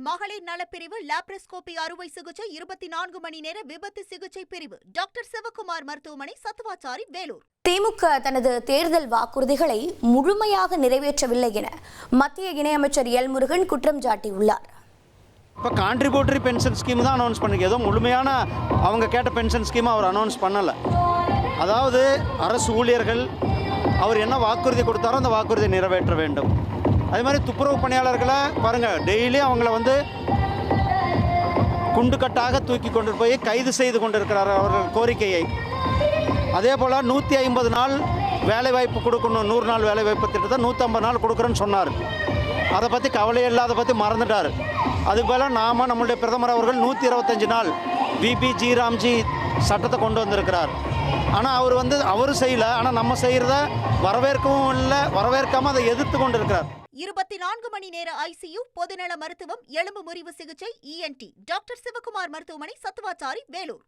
மகளிர் நலப்பிரிவு லாப்ரோஸ்கோபி அறுவை சிகிச்சை 24 மணி நேர விபத்து சிகிச்சை பிரிவு டாக்டர் சிவகுமார் மருத்துவமனை சத்துவாச்சாரி வேலூர். திமுக தனது தேர்தல் வாக்குறுதிகளை முழுமையாக நிறைவேற்றவில்லை என மத்திய இணையமைச்சர் எல் முருகன் குற்றம் சாட்டியுள்ளார். இப்போ கான்ட்ரிபியூட்டரி பென்ஷன் ஸ்கீம் தான் அனௌன்ஸ் பண்ணிருக்கு. ஏதோ முழுமையான அவங்க கேட்ட பென்ஷன் ஸ்கீம் அவர் அனௌன்ஸ் பண்ணலை. அதாவது அரசு ஊழியர்கள் அவர் என்ன வாக்குறுதி கொடுத்தாரோ அந்த வாக்குறுதி நிறைவேற்ற வேண்டும். அதே மாதிரி துப்புரவு பணியாளர்களை பாருங்கள், டெய்லி அவங்கள குண்டுக்கட்டாக தூக்கி கொண்டு போய் கைது செய்து கொண்டிருக்கிறார் அவர்கள் கோரிக்கையை. அதே போல் 150 நாள் வேலைவாய்ப்பு கொடுக்கணும், 100 நாள் வேலைவாய்ப்பு திட்டத்தை 150 நாள் கொடுக்குறேன்னு சொன்னார். அதை பற்றி கவலையே இல்லை, அதை பற்றி மறந்துட்டார். அதுக்கு போல் நம்மளுடைய பிரதமர் அவர்கள் 125 நாள் விபி ராம்ஜி சட்டத்தை கொண்டு வந்திருக்கிறார். ஆனால் அவரும் செய்யலை. ஆனால் நம்ம செய்கிறத வரவேற்கவும் இல்லை, வரவேற்காமல் அதை எதிர்த்து கொண்டு இருக்கிறார். 24 மணி நேர ஐசியு, பொதுநல மருத்துவம், எலும்பு முறிவு சிகிச்சை, ENT டாக்டர் சிவகுமார் மருத்துவமனை சத்துவாச்சாரி வேலூர்.